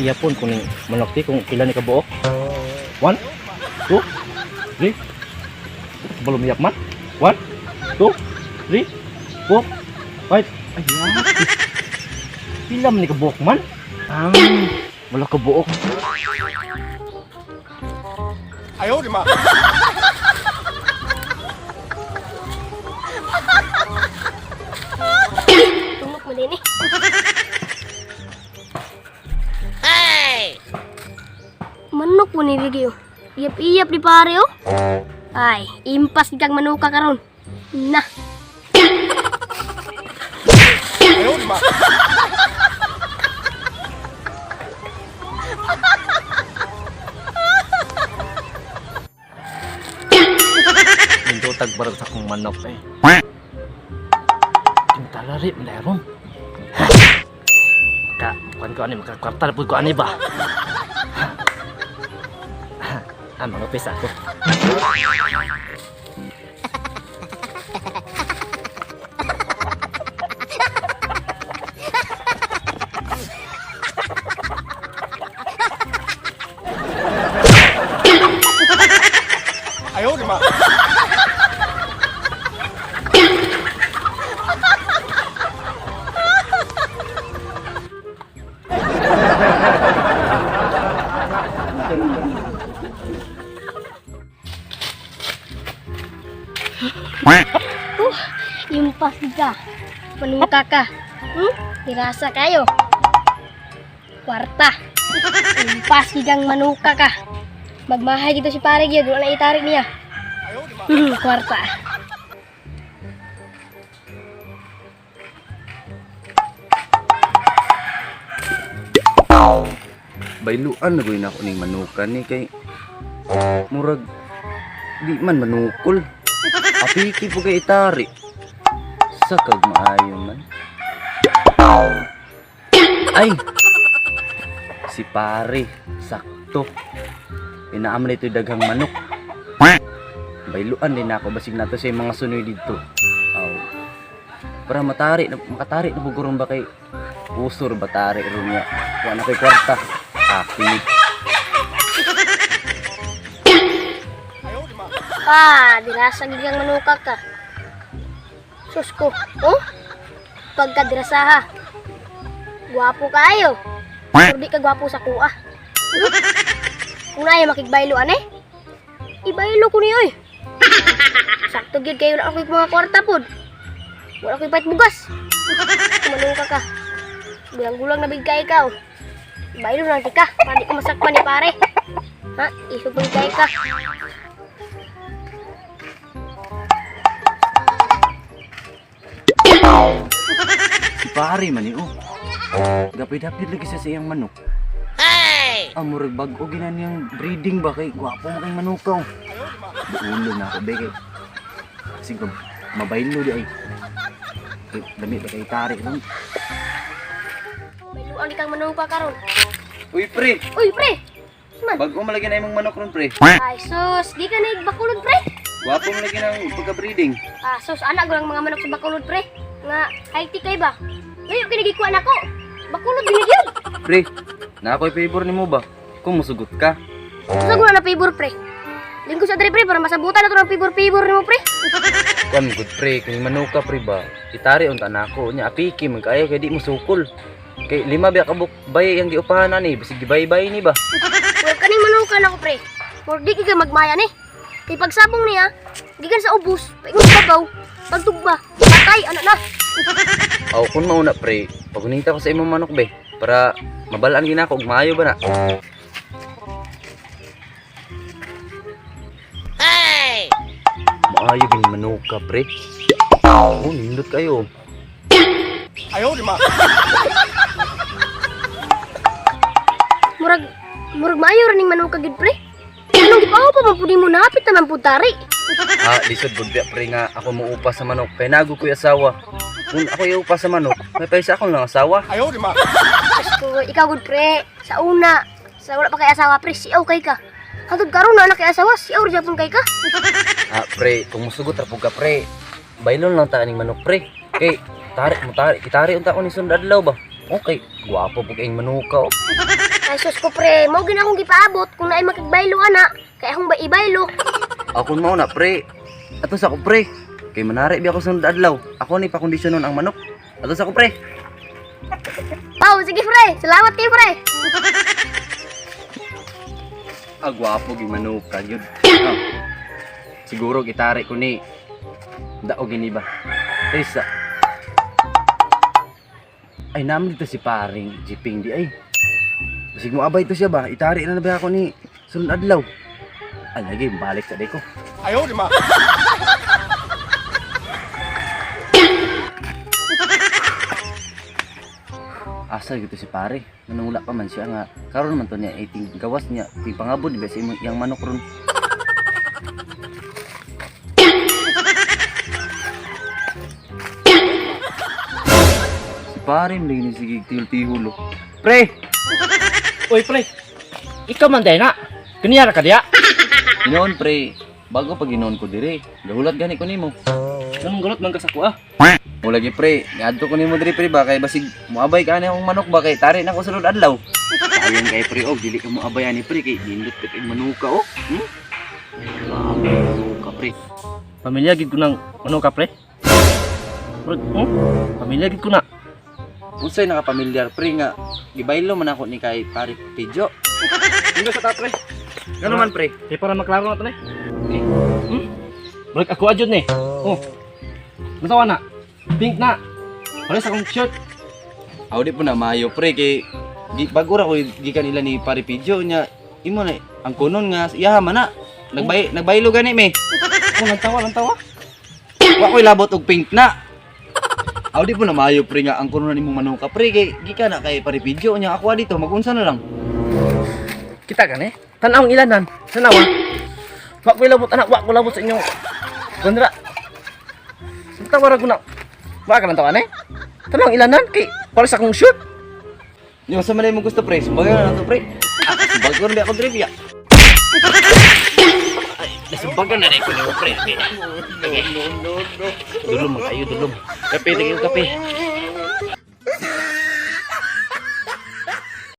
iyapon kuning manok ti kung pila ni kabuok. 1 2 3 belum iyak man. 1 2 3 4 5 ayan. Pila man ni kabuok man. Wala kabuok. Ayaw di ma. Tumok mo din eh. Manok mo ni Gigi oh. Iyap-iyap di pare oh. Ay, impas kang manuka karon. Nah. Ayaw di ma. Hindi ko tagbarag sa kong manok eh. Yung talari, meron. Bukan ko ani, makakwarta na po ko ani ba? Mga pesa ko. Ayaw di ma. Impas ka. Manuka ka. Dirasa kayo. Kwarta. Impas kang manuka ka. Magmahay gitu si pare gyud, wala na itarik niya. Ayaw di ma. Kwarta. Bailuan na gawin ako ning manukan ni kay murag di man manukol. Apiki po kay itari. Sakag maayo man. Ay! Si pare, sakto. Inaam na ito daghang manok. Bailuan din ako basig nato sa mga sunoy dito. Para makatari na bugurong ba kay usor batari ron niya. Wa na kay kwarta. Pilit. Dirasa kang manuka ka. Sus ko. Oh? Pagkadrasaha. Gwapo kayo. Pero di ka gwapo sa kuha. Kung na yung makigbailuan eh. Ibailo ko niyo eh. Sakto gyud kayo na ako mga kwarta pod. Wala ko ipait bugas. Manuka ka. Gulang-gulang na bigay ka oh. Bailo lang ka. Pandi ko masakpan ni pare. Ha? Isubay ka. Si pare man oh. Dapit-dapit lagi sa siyang manok. Murag bag-o ginan yung breeding ba kay gwapo mo kay manukaw. Buulo na ako be kay. Sige mabaylo di ay. Dami ba kay tarik ron. Bailuan di kang manuka karon. Uy pre, Uy pre. Man. bag-o malagi na imong manok ron pre. Ay sus, di ka na bakulod pre. Gwapo mo lagi ng pagka-breeding. Sus, anak ko lang mga manok sa bakulod pre. Nga, high kay ba? Ngayon, kinagikuan ako. Bakulod binigyan. Pre, na ako'y favor nimo ba? Kung musugot ka. Sa gula na favor pre. Lingko sa dre pre, para masabutan na ito ng favor ni mo pre. Kuan good pre, kung manuka pre ba? Itari unta nako nya apiki man kaya kay di mo sukol. Kay lima biya kabuk bay ang giupahan ni, bisig gibay-bay ni ba? Huwag ka ning manukan ako pre. Mor di ka magmaya ni. Kay pagsabong niya, gikan sa ubos, paingon babaw, pagtugba, patay, anak na. Aw kun mauna pre, pagunita ko sa imong manok be para mabalaan gina ko ug maayo ba na? Hey! Maayo gini manuka pre. Nindot kayo. Ayaw di ma. Murag mayo rin ning manuka gid pre. Anong gipaw pa man pudi mo napit naman putari. Lisod budya pre nga ako muupa sa manok kay nago ko asawa. Kung ako iupa sa manok, may paisa akong lang asawa. Ayaw di ma. Gusto, ikaw gud pre. Sa una, sa wala pa kay asawa pre, siaw kay ka. Hangtod karon na kay asawa, siaw ra gyapon kay ka. Pre, kung musugot ra pug ka pre. Bailon lang ta ning manok pre. Kay itari unta ko ni sundad adlaw ba. Okay, guwapo pug ing manuka oh. Ay sus ko pre, mao gina akong gipaabot kung naay makigbaylo ana. Kaya akong ba ibaylo. Ako mao na pre. Ato sa ko pre. Kay manari bi ako sunod adlaw. Ako ni pakondisyonon ang manok. Ato sa ko pre. Pau, sige pre. Salamat kay pre. Agwapo gi manok ka gyud. Siguro gitari ko ni daog gini ba. Isa. Ay naman dito si paring Jiping di ay. Basig mo abay to siya ba? Itari na ba ako ni sunod adlaw? Ay lagi balik sa ko. 哎呦我的妈！ Asa gitu si pare. Nanula pa man siya nga. Karon man to niya 18 gawas niya. Di pangabod di ba si yang manok ron. Si pare mo ni sige tihul-tihul. Pre, Uy, pre. Ikaw man day na. Kaniya ka diya. ginoon pre. Bago pag ginoon ko dire. Gahulat gani ko nimo. Anong gulot man ka sa kuha? O lagi pre, ngadto ko nimo dire pre ba kay basig moabay ka ani akong manok ba kay tari na ko sunod adlaw. Sayang kay pre og dili ka moabay ani pre kay dindot ka kay manuka oh. Ka pre. Pamilya gid ko ng ano ka pre? Bro, pamilya gid ko na. Unsay nakapamilyar pre nga gibaylo man ako ni kay pare Pidyo. Hindi sa ta pre. Ngano man pre? Kaya para maklaro na to ni. Balik ako adjud ni. Oh. Masawa na. Pink na. Pares akong shirt. Aw di po na mayo pre kay bago ra ko gikan nila ni pare Pidyo nya imo na ang kunon nga iya man na. Nagbaylo gani me. Oh, lantawa. Wa ko'y labot og pink na. Aw di po na mayo pre nga ang kunon nimo manok ka pre kay gikan na kay pare Pidyo nya ako dito magunsa na lang. Kita kan eh. Tanaw ang ilanan. Tanawa. Wa ko labot anak, wa ko labot sa inyo. Gandra. Tawara ko na. Wa ka lang tawa eh. Tanaw ang ilanan kay pares akong shoot. Di mo sa malay mo gusto pre, sumbagay na to pre. Sumbag ko na ako trivia. Nasumbagan na rin ko ni pre. Dulom kayo, dulom. Kape, tingin kape.